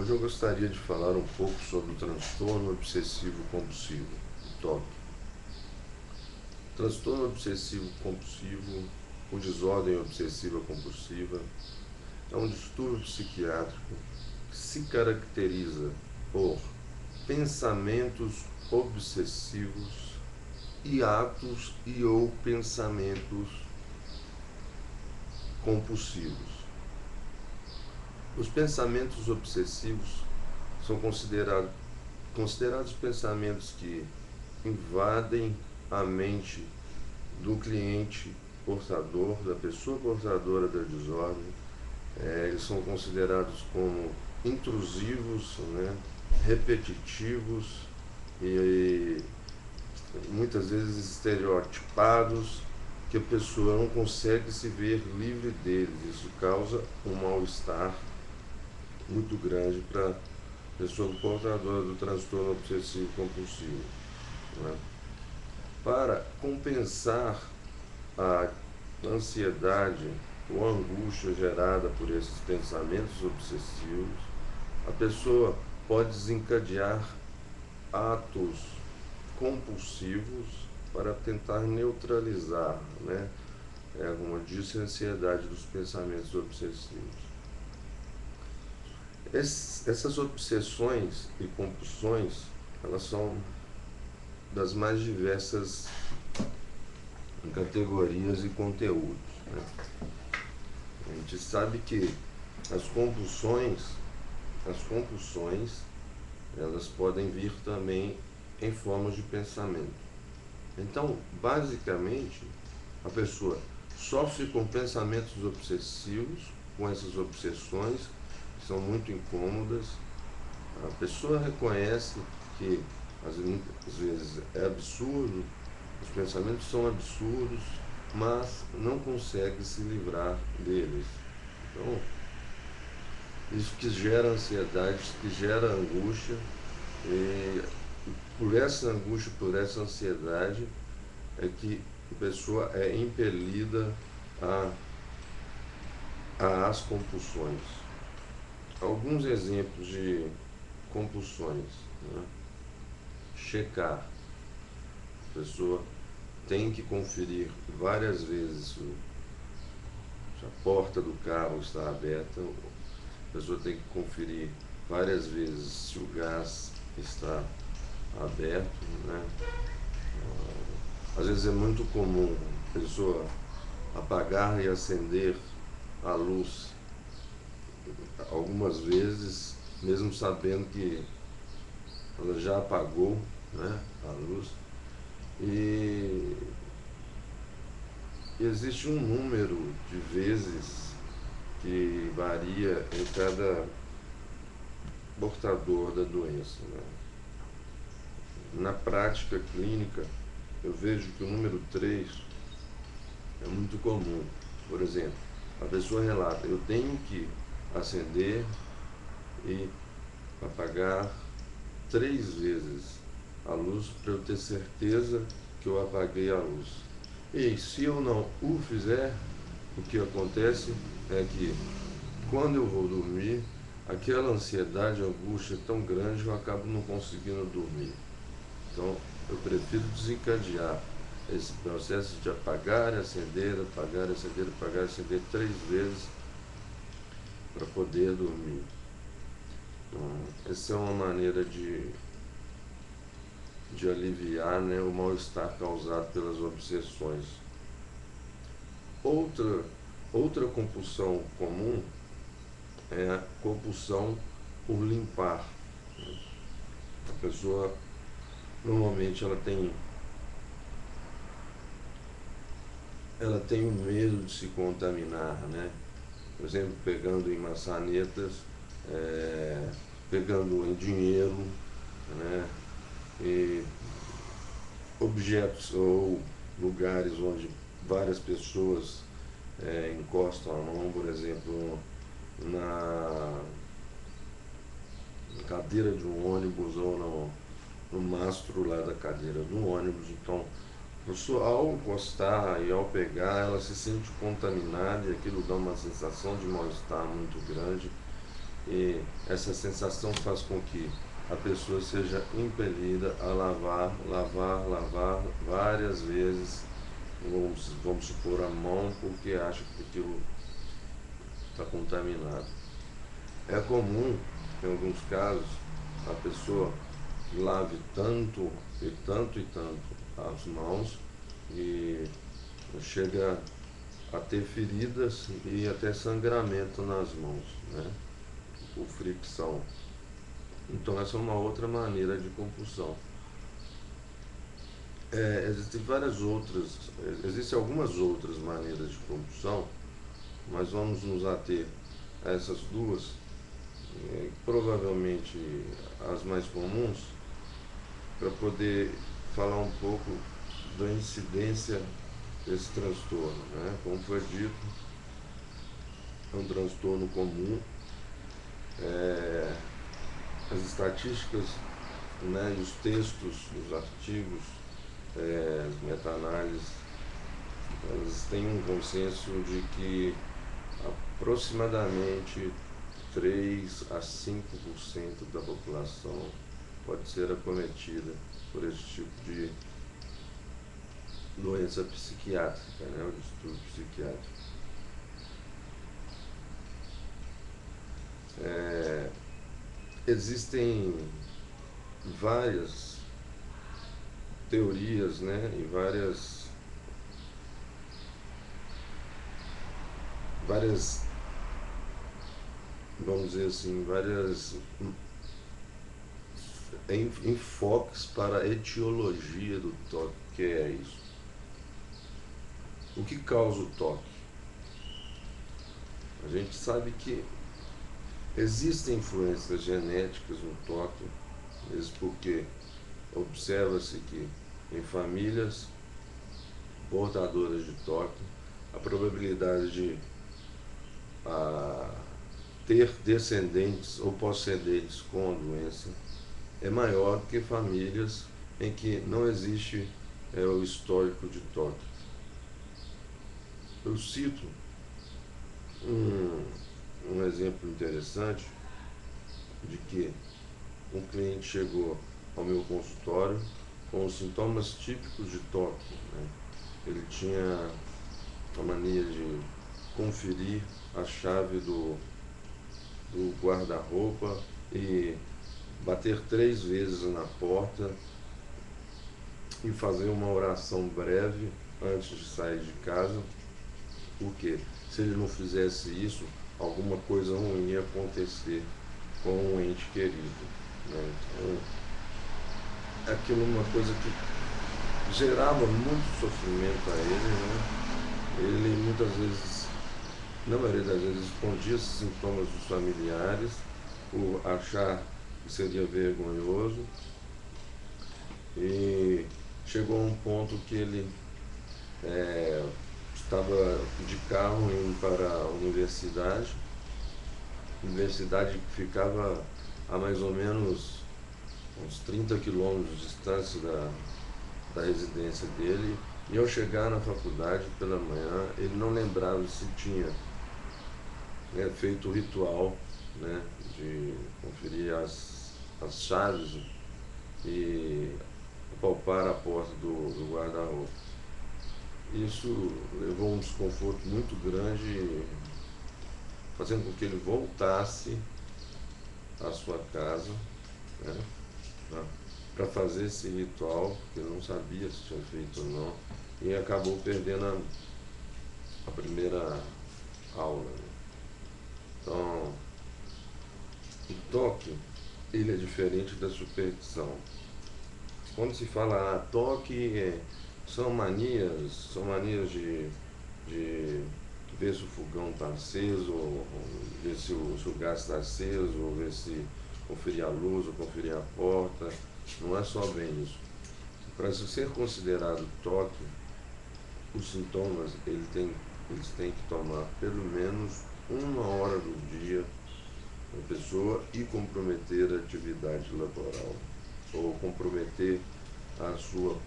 Hoje eu gostaria de falar um pouco sobre o transtorno obsessivo compulsivo, TOC. Transtorno obsessivo compulsivo, ou desordem obsessiva compulsiva, é um distúrbio psiquiátrico que se caracteriza por pensamentos obsessivos e atos e ou pensamentos compulsivos. Os pensamentos obsessivos são considerados pensamentos que invadem a mente do cliente portador, da pessoa portadora da desordem. Eles são considerados como intrusivos, né, repetitivos e muitas vezes estereotipados, que a pessoa não consegue se ver livre deles. Isso causa um mal-estar muito grande para a pessoa portadora do transtorno obsessivo compulsivo, né? Para compensar a ansiedade ou angústia gerada por esses pensamentos obsessivos, a pessoa pode desencadear atos compulsivos para tentar neutralizar, né, como eu disse, a ansiedade dos pensamentos obsessivos. Essas obsessões e compulsões, elas são das mais diversas categorias e conteúdos, né? A gente sabe que as compulsões, elas podem vir também em formas de pensamento. Então, basicamente, a pessoa sofre com pensamentos obsessivos, com essas obsessões, que são muito incômodas. A pessoa reconhece que às vezes é absurdo, os pensamentos são absurdos, mas não consegue se livrar deles. Então, isso que gera ansiedade, isso que gera angústia, e por essa angústia, por essa ansiedade, é que a pessoa é impelida às compulsões. Alguns exemplos de compulsões, né? Checar. A pessoa tem que conferir várias vezes se a porta do carro está aberta, a pessoa tem que conferir várias vezes se o gás está aberto, né? Às vezes é muito comum a pessoa apagar e acender a luz algumas vezes, mesmo sabendo que ela já apagou, né, a luz. E existe um número de vezes que varia em cada portador da doença, né? Na prática clínica, eu vejo que o número 3 é muito comum. Por exemplo, a pessoa relata: eu tenho que acender e apagar 3 vezes a luz para eu ter certeza que eu apaguei a luz. E se eu não o fizer, o que acontece é que quando eu vou dormir, aquela ansiedade, angústia tão grande, eu acabo não conseguindo dormir. Então, eu prefiro desencadear esse processo de apagar, acender, apagar, acender, apagar, acender 3 vezes para poder dormir. Então, essa é uma maneira de aliviar, né, o mal-estar causado pelas obsessões. Outra compulsão comum é a compulsão por limpar. A pessoa, normalmente, ela tem o medo de se contaminar, né? Por exemplo, pegando em maçanetas, pegando em dinheiro, né? E objetos ou lugares onde várias pessoas encostam a mão, por exemplo, na cadeira de um ônibus ou no mastro lá da cadeira do ônibus. Então, a pessoa, ao encostar e ao pegar, ela se sente contaminada e aquilo dá uma sensação de mal-estar muito grande. e essa sensação faz com que a pessoa seja impelida a lavar várias vezes, vamos supor, a mão, porque acha que aquilo está contaminado. É comum, em alguns casos, a pessoa lave tanto e tanto e tanto as mãos e chega a ter feridas e até sangramento nas mãos, né? Por fricção. Então essa é uma outra maneira de compulsão. Existem algumas outras maneiras de compulsão, mas vamos nos ater a essas duas, provavelmente as mais comuns, para poder falar um pouco da incidência desse transtorno, né? Como foi dito, é um transtorno comum. As estatísticas, né, e os textos, os artigos, as meta-análises, elas têm um consenso de que aproximadamente 3 a 5% da população pode ser acometida por esse tipo de doença psiquiátrica, né, o distúrbio psiquiátrico. Existem várias teorias, né, e várias, vamos dizer assim, várias enfoques para a etiologia do toque, que é isso. O que causa o toque? A gente sabe que existem influências genéticas no toque, mesmo porque observa-se que em famílias portadoras de toque, a probabilidade de ter descendentes ou poscendentes com a doença é maior que famílias em que não existe o histórico de toque. Eu cito um exemplo interessante de que um cliente chegou ao meu consultório com os sintomas típicos de toque, né? Ele tinha a mania de conferir a chave do guarda-roupa e bater 3 vezes na porta e fazer uma oração breve antes de sair de casa, porque se ele não fizesse isso, alguma coisa ruim ia acontecer com um ente querido, né? Então, aquilo é uma coisa que gerava muito sofrimento a ele, né? Ele muitas vezes, na maioria das vezes, escondia esses sintomas dos familiares por achar que seria vergonhoso, e chegou a um ponto que ele estava de carro indo para a universidade que ficava a mais ou menos uns 30 quilômetros de distância da residência dele, e ao chegar na faculdade pela manhã, ele não lembrava se tinha feito o ritual, né, de conferir as chaves e palpar a porta do guarda-roupa. Isso levou um desconforto muito grande, fazendo com que ele voltasse à sua casa, né, para fazer esse ritual, que ele não sabia se tinha feito ou não, e acabou perdendo a primeira aula, né? Então, o toque, ele é diferente da superstição. Quando se fala toque, são manias de ver se o fogão está aceso, ou ver se o gás está aceso, ou ver se conferir a luz, ou conferir a porta. Não é só bem isso. Para ser considerado toque, os sintomas eles têm que tomar pelo menos 1 hora do dia da pessoa e comprometer a atividade laboral, ou comprometer a sua